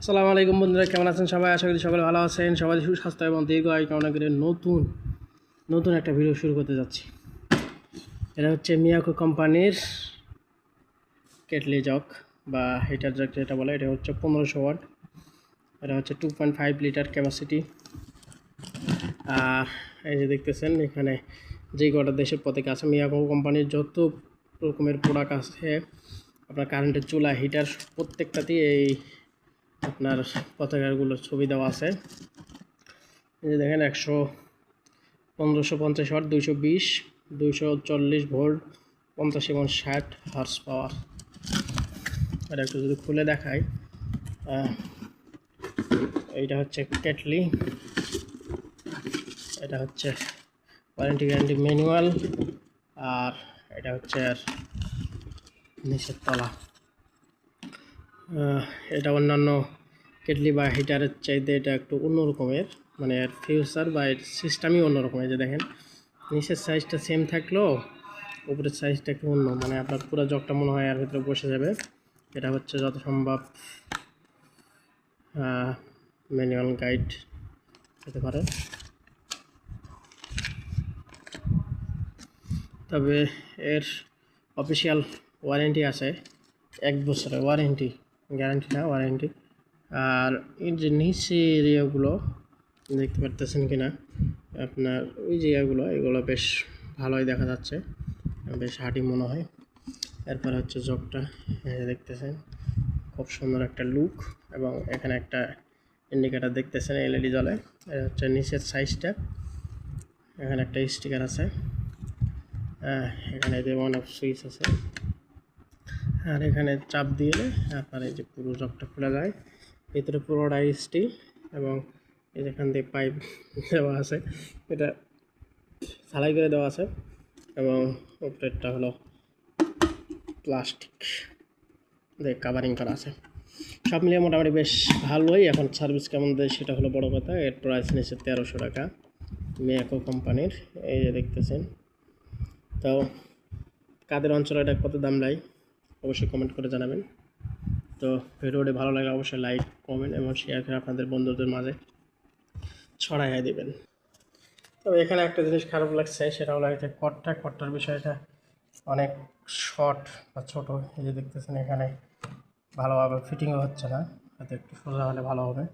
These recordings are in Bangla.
আসসালামু আলাইকুম বন্ধুরা, কেমন আছেন সবাই? আশা করি সকলে ভালো আছেন। সবাই সুস্বাস্থ্য এবং দীর্ঘ আয়ু কামনা করে নতুন একটা ভিডিও শুরু করতে যাচ্ছি। এটা হচ্ছে মিয়াকো কোম্পানির কেটলি জগ বা হিটার জগ যেটা বলে। এটা হচ্ছে 1500 ওয়াট। এটা হচ্ছে 2.5 লিটার ক্যাপাসিটি। আর এই যে দেখতেছেন এখানে যে কটা দেশের পতাকা আছে, মিয়াকো কোম্পানির যত রকমের প্রোডাক্ট আছে আপনার কারেন্টের চুলা, হিটার, প্রত্যেকটাতেই এই আপনার পতাকাগুলোর ছবি দেওয়া আছে। এই যে দেখেন 1550 ওয়াট, 220, 240 ভোল্ট, 50 এবং 60 হর্স পাওয়ার। এটা একটু যদি খুলে দেখাই, এইটা হচ্ছে কেটলি, এটা হচ্ছে ওয়ারেন্টি গ্যারান্টি ম্যানুয়াল, আর এটা হচ্ছে আর নিচের তলা। এটা অন্যান্য কেটলি বা হিটারের চাইতে এটা একটু অন্যরকমের, মানে এর ফিউচার বা এর সিস্টেমই অন্যরকমের। যে দেখেন নিচের সাইজটা সেম থাকলেও উপরের সাইজটা একটু অন্য, মানে আপনার পুরো জগটা মনে হয় এর ভিতরে বসে যাবে। এটা হচ্ছে যত সম্ভব ম্যানুয়াল গাইড হতে পারে, তবে এর অফিসিয়াল ওয়ারেন্টি আছে 1 বছরের ওয়ারেন্টি, গ্যারান্টি না ওয়ারেন্টি। আর এই যে নিচে এরিয়াগুলো দেখতে পারতেছেন কিনা আপনার, ওই যে এগুলো বেশ ভালোই দেখা যাচ্ছে, বেশ হার্ডি মনে হয়। এরপর হচ্ছে জগটা দেখতেছেন, খুব সুন্দর একটা লুক, এবং এখানে একটা ইন্ডিকেটার দেখতেছেন এলইডি জ্বলে। এটা হচ্ছে নিচের সাইজটা, এখানে একটা স্টিকার আছে, এখানে অন অফ সুইচ আছে, আর এখানে চাপ দিলে আপনার এই যে পুরো জগটা খোলা যায়। ভিতরে পুরোটা স্টিল, এবং এই যেখান দিয়ে পাইপ দেওয়া আছে, এটা সালাই করে দেওয়া আছে, এবং উপরেরটা হলো প্লাস্টিক দিয়ে কাভারিং করা আছে। সব মিলিয়ে মোটামুটি বেশ ভালোই। এখন সার্ভিস কেমন দেয় সেটা হলো বড় কথা। এর প্রাইস নিচ্ছে 1300 টাকা মিয়াকো কোম্পানির। এই যে দেখতেছেন। তো কাদের অঞ্চলে এটা কত দাম নেয় অবশ্যই কমেন্ট করে জানাবেন। তো ভিডিওটি ভালো লাগলে অবশ্যই লাইক, কমেন্ট এবং শেয়ার করে আপনাদের বন্ধুদের মাঝে ছড়াইয়া দেবেন। তবে এখানে একটা জিনিস খারাপ লাগছে, সেটা হলো যে কটটার বিষয়টা অনেক শর্ট বা ছোট। এই যে দেখতেছেন এখানে ভালোভাবে ফিটিংও হচ্ছে না, হয়তো একটু সোজা হলে ভালো হবে।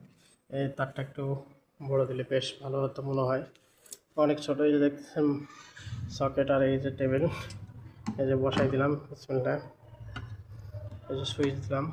এই তারটা একটু বড় দিলে বেশ ভালো হতো মনে হয়, অনেক ছোট। এই যে দেখতেছেন সকেট, আর এই যে টেবিল, এই যে বসাই দিলাম বিসমিল্লাহ, এই যে সুইচ দিলাম।